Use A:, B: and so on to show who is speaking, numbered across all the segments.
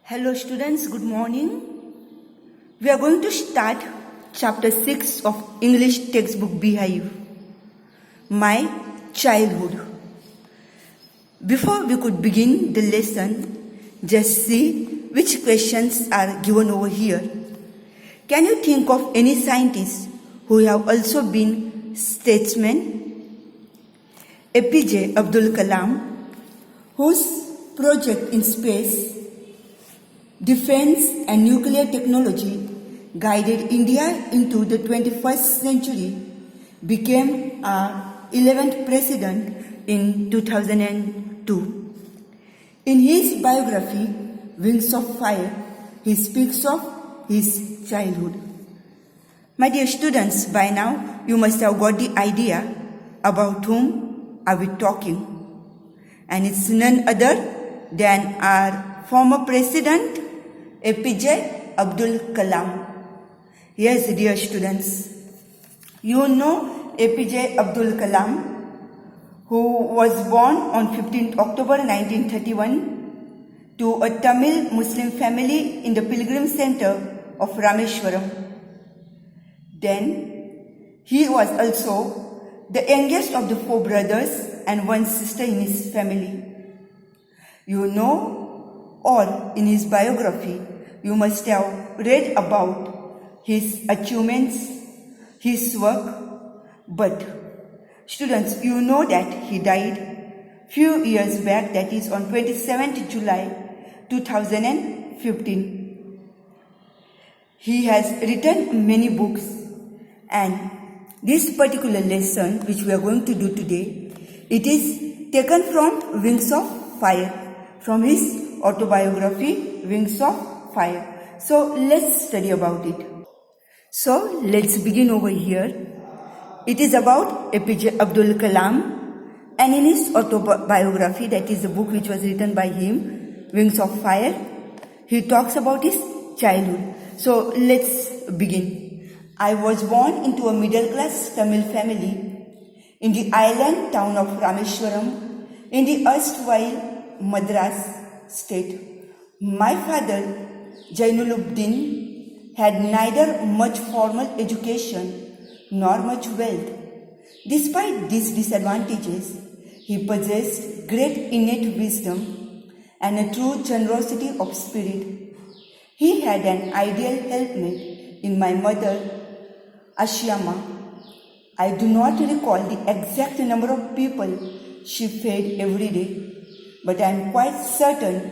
A: Hello students, good morning. We are going to start chapter 6 of English textbook Behave, My Childhood. Before we could begin the lesson, just see which questions are given over here. Can you think of any scientists who have also been statesmen? APJ Abdul Kalam, whose project in space, defense and nuclear technology guided India into the 21st century, became our 11th president in 2002. In his biography, Wings of Fire, he speaks of his childhood. My dear students, by now you must have got the idea about whom are we talking. And it's none other than our former president, APJ Abdul Kalam. Yes, dear students, you know APJ Abdul Kalam, who was born on 15th October 1931 to a Tamil Muslim family in the Pilgrim Center of Rameshwaram. Then, he was also the youngest of the 4 brothers and 1 sister in his family. You know, or in his biography, you must have read about his achievements, his work, but students, you know that he died few years back, that is on 27th July 2015. He has written many books, and this particular lesson which we are going to do today, it is taken from Wings of Fire, from his autobiography, Wings of Fire. So let's study about it. So let's begin over here. It is about APJ Abdul Kalam, and in his autobiography, that is the book which was written by him, Wings of Fire, he talks about his childhood. So let's begin. I was born into a middle class Tamil family in the island town of Rameshwaram in the erstwhile Madras state. My father, Jainuluddin, had neither much formal education nor much wealth. Despite these disadvantages, he possessed great innate wisdom and a true generosity of spirit. He had an ideal helpmate in my mother, Ashiama. I do not recall the exact number of people she fed every day, but I am quite certain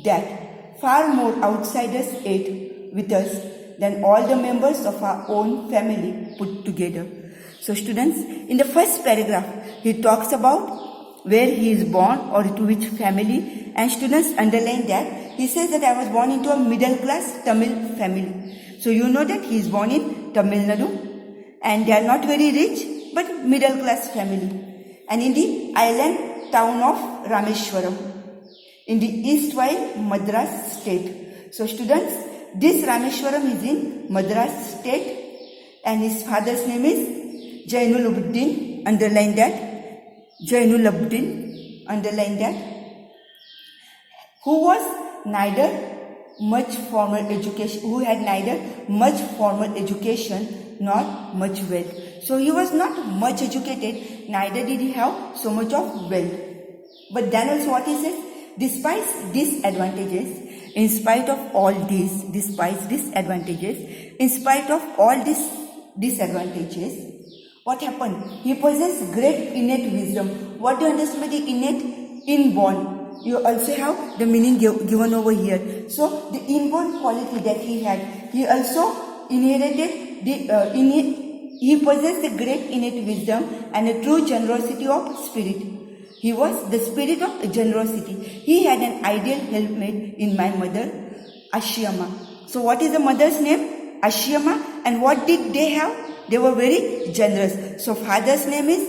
A: that far more outsiders ate with us than all the members of our own family put together. So students, in the first paragraph, he talks about where he is born or to which family, and students underline that. He says that I was born into a middle class Tamil family. So you know that he is born in Tamil Nadu, and they are not very rich, but middle class family. And in the island town of Rameshwaram, in the erstwhile Madras state. So students, this Rameshwaram is in Madras state, and his father's name is Jainuluddin, underline that, Jainuluddin, underline that, who was neither much formal education, who had neither much formal education nor much wealth. So he was not much educated, neither did he have so much of wealth. But then also what he says, despite disadvantages, in spite of all these, despite disadvantages, in spite of all these disadvantages, what happened? He possessed great innate wisdom. What do you understand by the innate? Inborn. You also have the meaning given over here. So the inborn quality that he had, he also inherited he possessed a great innate wisdom and a true generosity of spirit. He was the spirit of generosity. He had an ideal helpmate in my mother, Ashiama. So what is the mother's name? Ashiama. And what did they have? They were very generous. So father's name is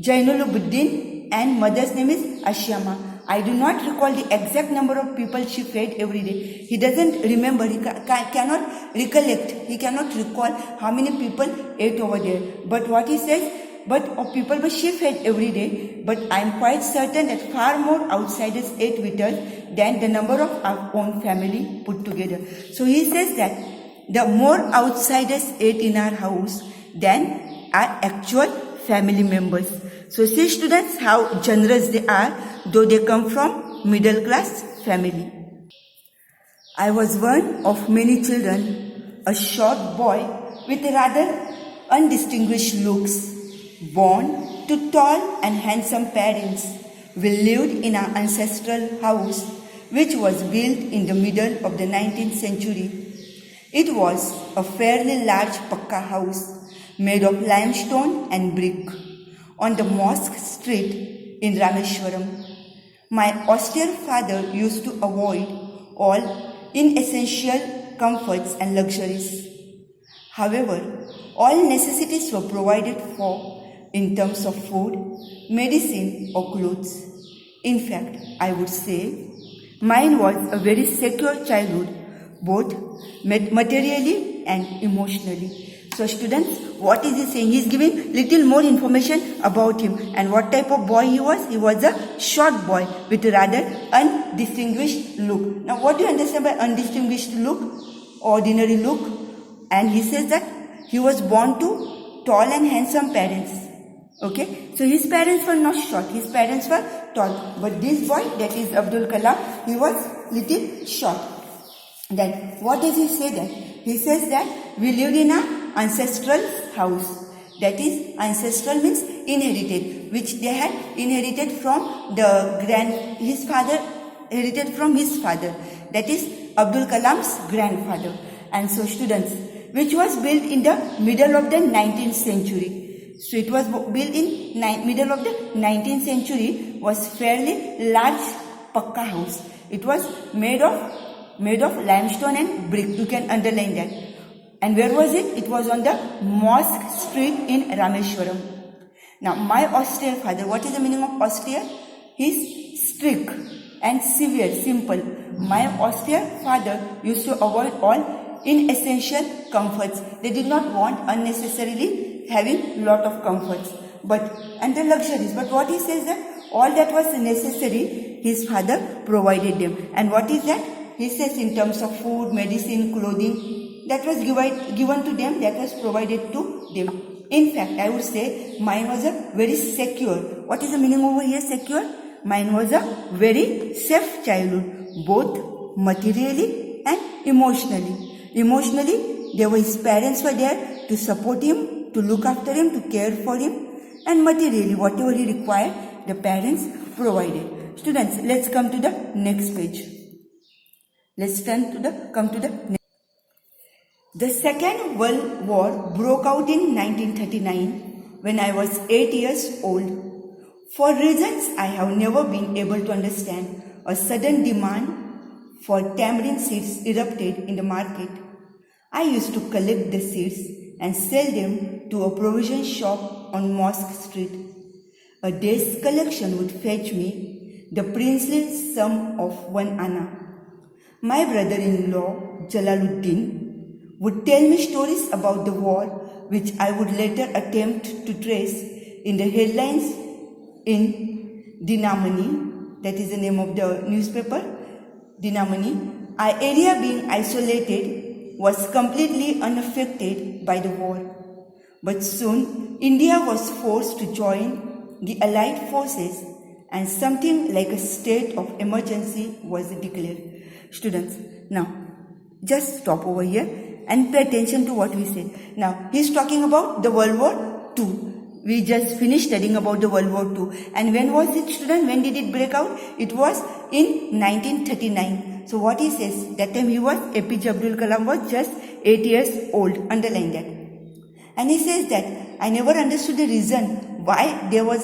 A: Jainuluddin and mother's name is Ashiama. I do not recall the exact number of people she fed every day. He doesn't remember, he cannot recollect, he cannot recall how many people ate over there. But what he says, people were sheep-fed every day, but I am quite certain that far more outsiders ate with us than the number of our own family put together. So he says that the more outsiders ate in our house than our actual family members. So see students how generous they are, though they come from middle class family. I was one of many children, a short boy with rather undistinguished looks, born to tall and handsome parents. We lived in our ancestral house, which was built in the middle of the 19th century. It was a fairly large pakka house made of limestone and brick on the Mosque Street in Rameshwaram. My austere father used to avoid all inessential comforts and luxuries. However, all necessities were provided for in terms of food, medicine or clothes. In fact, I would say mine was a very secure childhood, both materially and emotionally. So students, what is he saying? He is giving little more information about him and what type of boy he was. He was a short boy with a rather undistinguished look. Now what do you understand by undistinguished look? Ordinary look. And he says that he was born to tall and handsome parents. Okay, so his parents were not short, his parents were tall. But this boy, that is Abdul Kalam, he was little short. Then what does he say then? He says that we lived in an ancestral house. That is, ancestral means inherited, which they had inherited from his father, inherited from his father. That is Abdul Kalam's grandfather. And so students, which was built in the middle of the 19th century. So it was built in middle of the 19th century, was fairly large pakka house. It was made of limestone and brick. You can underline that. And where was it? It was on the Mosque Street in Rameshwaram. Now my austere father, what is the meaning of austere? He's strict and severe, simple. My austere father used to avoid all inessential comforts. They did not want unnecessarily having lot of comforts, and the luxuries. But what he says that all that was necessary, his father provided them. And what is that? He says in terms of food, medicine, clothing, that was given to them, that was provided to them. In fact, I would say mine was a very secure. What is the meaning over here, secure? Mine was a very safe childhood, both materially and emotionally. Emotionally, his parents were there to support him, to look after him, to care for him. And materially, whatever he required, the parents provided. Students, let's come to the next page. Let's come to the next. The Second World War broke out in 1939 when I was 8 years old. For reasons I have never been able to understand, a sudden demand for tamarind seeds erupted in the market. I used to collect the seeds and sell them to a provision shop on Mosque Street. A day's collection would fetch me the princely sum of 1 anna. My brother-in-law, Jalaluddin, would tell me stories about the war, which I would later attempt to trace in the headlines in Dinamani, that is the name of the newspaper, Dinamani. Our area being isolated was completely unaffected by the war. But soon, India was forced to join the Allied forces and something like a state of emergency was declared. Students, now, just stop over here and pay attention to what we say. Now, he is talking about the World War II. We just finished studying about the World War II. And when was it, student? When did it break out? It was in 1939. So what he says, that time APJ Abdul Kalam was just 8 years old. Underline that. And he says that I never understood the reason why there was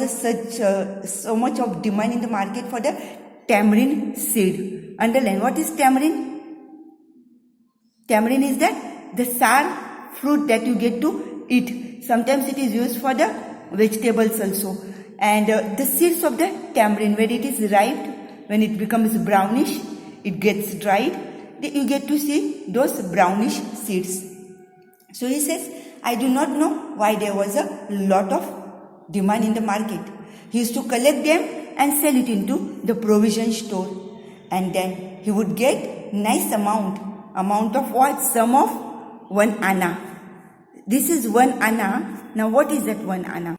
A: so much of demand in the market for the tamarind seed. Underline, what is tamarind? Tamarind is that the sour fruit that you get to eat. Sometimes it is used for the vegetables also. And the seeds of the tamarind, when it is ripe, when it becomes brownish, it gets dried, you get to see those brownish seeds. So he says, I do not know why there was a lot of demand in the market. He used to collect them and sell it into the provision store. And then he would get nice amount of what? Sum of 1 anna. This is 1 anna. Now what is that 1 anna?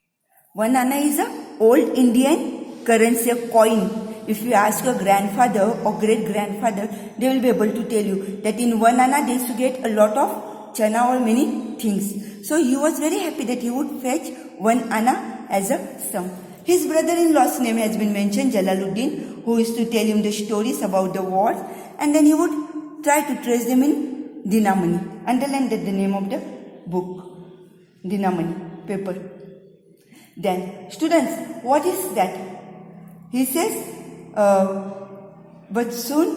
A: 1 anna is a old Indian currency, a coin. If you ask your grandfather or great grandfather, they will be able to tell you that in 1 anna they used to get a lot of chana or many things. So he was very happy that he would fetch 1 anna as a sum. His brother-in-law's name has been mentioned, Jalaluddin, who used to tell him the stories about the wars, and then he would try to trace them in Dinamani. Underline that the name of the book, Dinamani, paper. Then, students, what is that? He says, but soon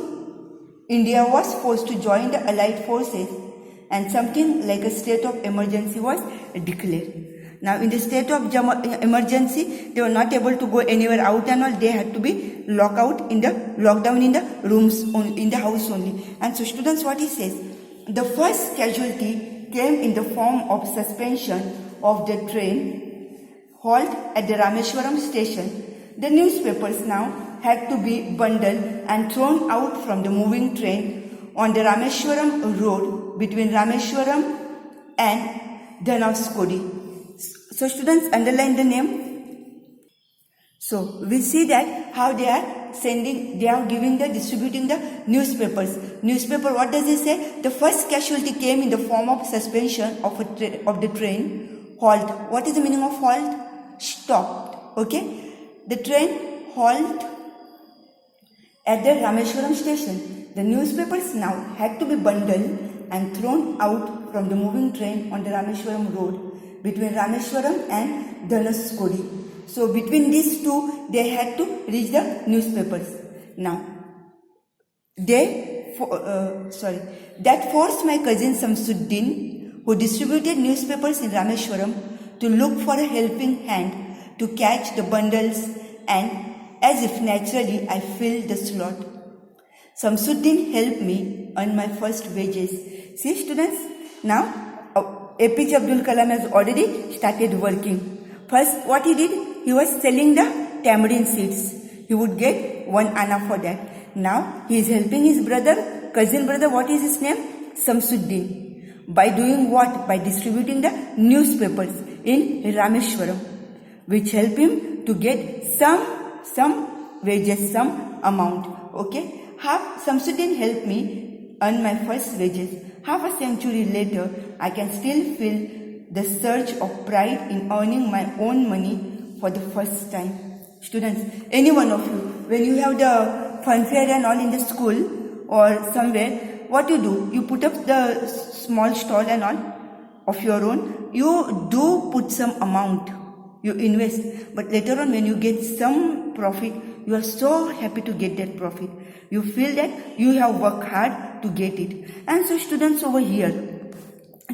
A: India was forced to join the Allied forces and something like a state of emergency was declared. Now, in the state of emergency, they were not able to go anywhere out and all. They had to be locked down in the rooms, in the house only. And so, students, what he says, the first casualty came in the form of suspension of the train halt at the Rameshwaram station. The newspapers now had to be bundled and thrown out from the moving train on the Rameshwaram road between Rameshwaram and Dhanavskodi. So students, underline the name. So we see that how they are distributing the newspapers. Newspaper, what does it say? The first casualty came in the form of suspension of the train. Halt. What is the meaning of halt? Stopped. Okay. The train halt at the Rameshwaram station. The newspapers now had to be bundled and thrown out from the moving train on the Rameshwaram road between Rameshwaram and Dhanavskodi. So between these two, they had to reach the newspapers. Now, that forced my cousin Samsuddin, who distributed newspapers in Rameshwaram, to look for a helping hand to catch the bundles, and as if naturally I filled the slot. Samsuddin helped me earn my first wages. See students, now APJ Abdul Kalam has already started working. First, what he did, he was selling the tamarind seeds. He would get 1 anna for that. Now, he is helping his cousin brother, what is his name? Samsuddin. By doing what? By distributing the newspapers in Rameshwaram, which help him to get some wages, some amount. Okay. Samsuddin helped me earn my first wages. Half a century later, I can still feel the surge of pride in earning my own money for the first time. Students, any one of you, when you have the fun fair and all in the school or somewhere, what you do? You put up the small stall and all of your own. You do put some amount. You invest. But later on, when you get some profit, you are so happy to get that profit. You feel that you have worked hard to get it. And so students over here,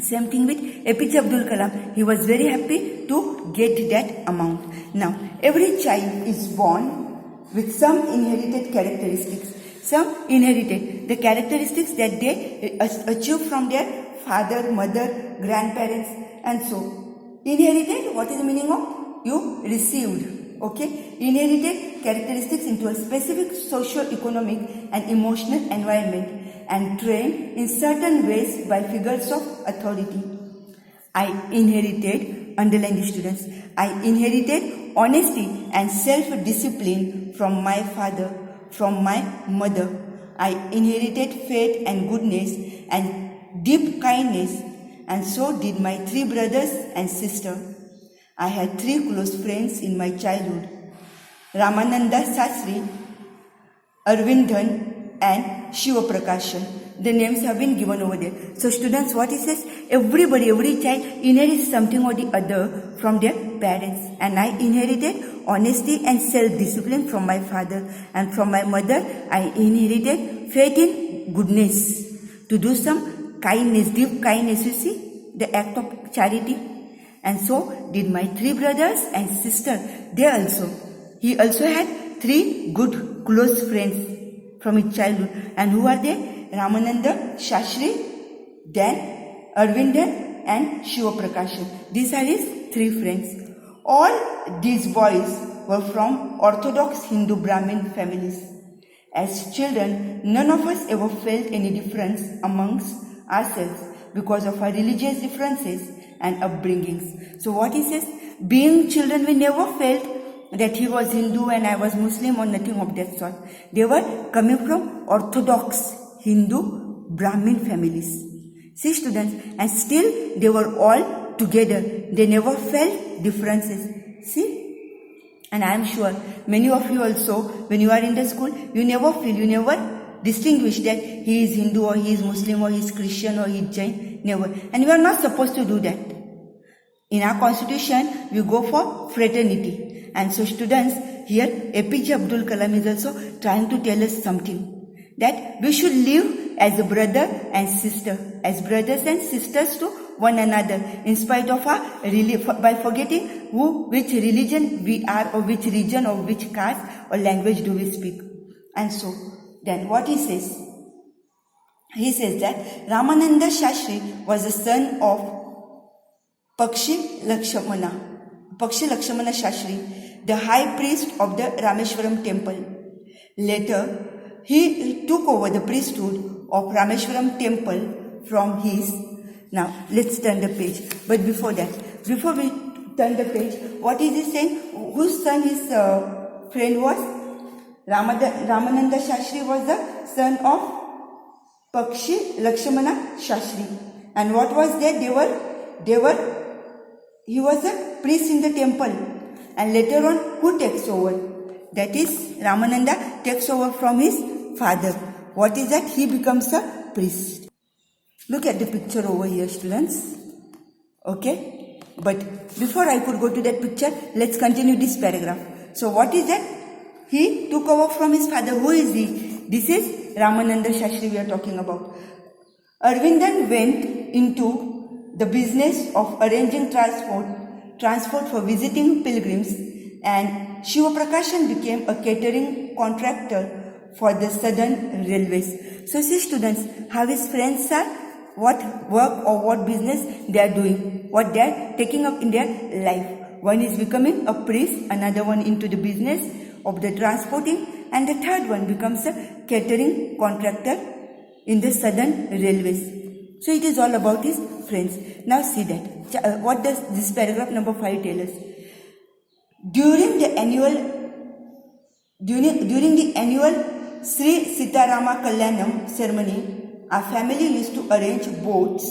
A: same thing with APJ Abdul Kalam. He was very happy to get that amount. Now, every child is born with some inherited characteristics. The characteristics that they achieve from their father, mother, grandparents, and so. Inherited, what is the meaning of? You received. Okay, inherited characteristics into a specific socio-economic and emotional environment and trained in certain ways by figures of authority. I inherited, underline the students, I inherited honesty and self-discipline from my father, from my mother. I inherited faith and goodness and deep kindness, and so did my 3 brothers and sister. I had 3 close friends in my childhood, Ramananda Sastri, Arvindhan, and Shiva Prakashan. The names have been given over there. So students, what he says, every child inherits something or the other from their parents. And I inherited honesty and self-discipline from my father. And from my mother, I inherited faith in goodness, to do some kindness, deep kindness, you see, the act of charity. And so did my 3 brothers and sister. He also had 3 good close friends from his childhood. And who are they? Ramananda, Shastri, then Arvindan and Shiva Prakashan. These are his 3 friends. All these boys were from Orthodox Hindu Brahmin families. As children, none of us ever felt any difference amongst ourselves because of our religious differences and upbringings. So what he says, being children, we never felt that he was Hindu and I was Muslim or nothing of that sort. They were coming from Orthodox Hindu Brahmin families. See students, and still they were all together. They never felt differences. See? And I am sure many of you also, when you are in the school, you never distinguish that he is Hindu or he is Muslim or he is Christian or he is Jain. Never. And we are not supposed to do that. In our constitution, we go for fraternity. And so students, here APJ Abdul Kalam is also trying to tell us something. That we should live as a brother and sister, as brothers and sisters to one another, in spite of our by forgetting which religion we are, or which region or which caste or language do we speak. And so, then what he says that Ramananda Shastri was the son of Pakshi Lakshmana Shastri, the high priest of the Rameshwaram temple. Later, he took over the priesthood of Rameshwaram temple from his. Now, let's turn the page. But before that, before we turn the page, what is he saying? Whose son his friend was? Ramananda Shastri was the son of Pakshi Lakshmana Shastri. And what was there? He was a priest in the temple. And later on, who takes over? That is, Ramananda takes over from his father. What is that? He becomes a priest. Look at the picture over here, students. Okay? But before I could go to that picture, let's continue this paragraph. So what is that? He took over from his father. Who is he? This is Ramananda Shastri we are talking about. Arvindan went into the business of arranging transport for visiting pilgrims, and Shiva Prakashan became a catering contractor for the Southern Railways. So see students, how his friends are, what work or what business they are doing, what they are taking up in their life. One is becoming a priest, another one into the business of the transporting, and the third one becomes a catering contractor in the Southern Railways. So it is all about his friends. Now see that. What does this paragraph number 5 tell us? During the annual Sri Sitarama Kalyanam ceremony, our family used to arrange boats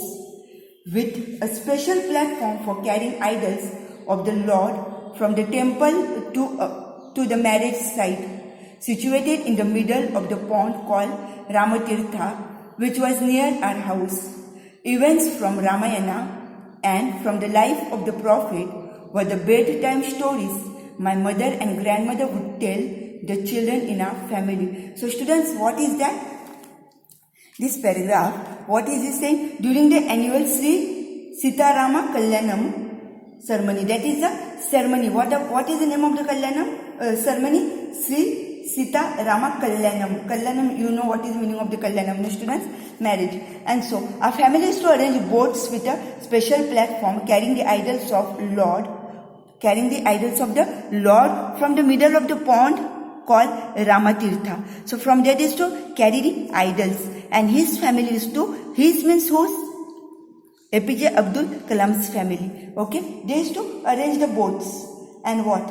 A: with a special platform for carrying idols of the Lord from the temple to the marriage site, situated in the middle of the pond called Ramatirtha, which was near our house. Events from Ramayana and from the life of the prophet were the bedtime stories my mother and grandmother would tell the children in our family. So students, what is that? This paragraph, what is he saying? During the annual Sri Sitarama Kalyanam ceremony, that is the ceremony. What is the name of the Kalyanam ceremony? Sri Sita Rama Kalyanam. Kalyanam, you know what is the meaning of the Kalyanam, no students? Marriage. And so, our family used to arrange boats with a special platform carrying the idols of the Lord from the middle of the pond called Ramatirtha. So, from there they used to carry the idols. And his family used to, his means whose? APJ Abdul Kalam's family. Okay? They used to arrange the boats. And what?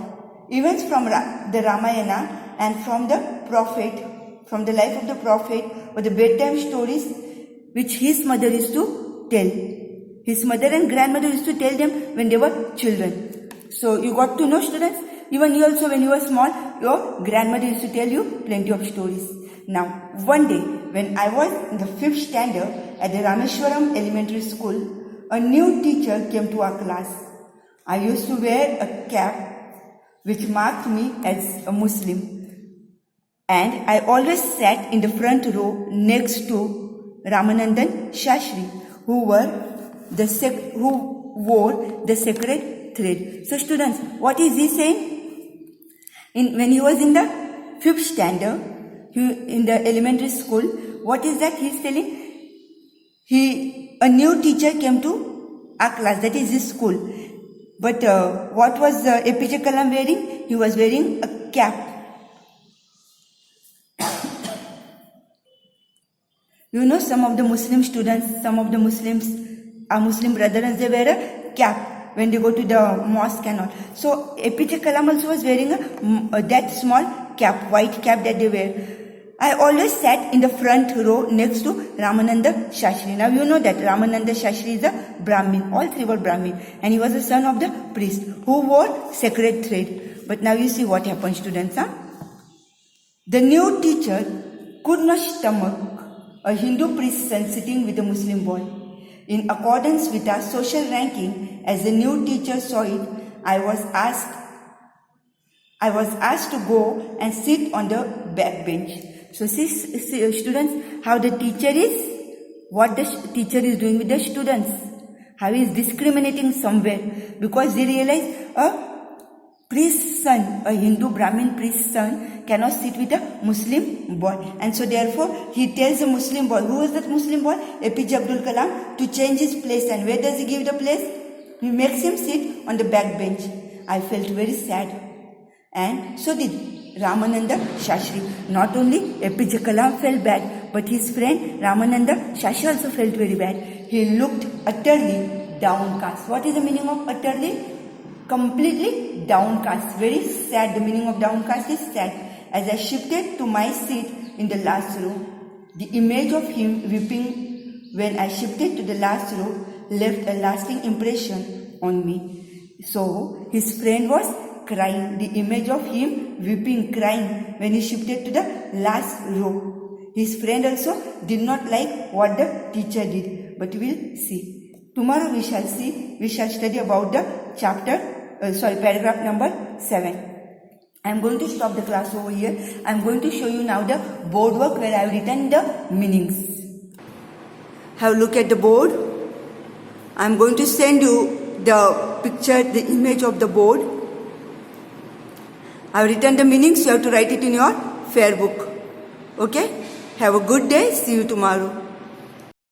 A: Events from the Ramayana and from the prophet, from the life of the prophet, or the bedtime stories which his mother used to tell. His mother and grandmother used to tell them when they were children. So you got to know, students, even you also when you were small, your grandmother used to tell you plenty of stories. Now, one day when I was in the 5th standard at the Rameshwaram Elementary School, a new teacher came to our class. I used to wear a cap which marked me as a Muslim. And I always sat in the front row next to Ramanandan Shastri, who wore the sacred thread. So students, what is he saying? When he was in the 5th standard, in the elementary school, what is that he is telling? A new teacher came to our class, that is his school. But what was APJ Kalam wearing? He was wearing a cap. You know, some of the Muslim students, some of the Muslims, our Muslim brothers, they wear a cap when they go to the mosque and all. So APJ Kalam also was wearing that small cap, white cap that they wear. I always sat in the front row next to Ramananda Shastri. Now you know that Ramananda Shastri is a Brahmin. All three were Brahmin. And he was the son of the priest who wore sacred thread. But now you see what happened, students. The new teacher could not stomach a Hindu priest's son sitting with a Muslim boy. In accordance with our social ranking, as the new teacher saw it, I was asked to go and sit on the back bench. So see students, how the teacher is, what the teacher is doing with the students, how he is discriminating somewhere, because they realize a priest's son, a Hindu Brahmin priest's son cannot sit with a Muslim boy, and so therefore he tells the Muslim boy, who is that Muslim boy? APJ Abdul Kalam, to change his place. And where does he give the place? He makes him sit on the back bench. I felt very sad, and so did Ramananda Shastri. Not only APJ Kalam felt bad, but his friend Ramananda Shastri also felt very bad. He looked utterly downcast. What is the meaning of utterly? Completely downcast. Very sad. The meaning of downcast is sad. As I shifted to my seat in the last row, the image of him weeping when I shifted to the last row left a lasting impression on me. So his friend was crying, the image of him weeping, crying when he shifted to the last row. His friend also did not like what the teacher did, but we'll see. Tomorrow we shall study about the paragraph number 7. I am going to stop the class over here. I am going to show you now the board work where I have written the meanings. Have a look at the board. I am going to send you the picture, the image of the board. I have written the meanings. You have to write it in your fair book. Okay? Have a good day. See you tomorrow.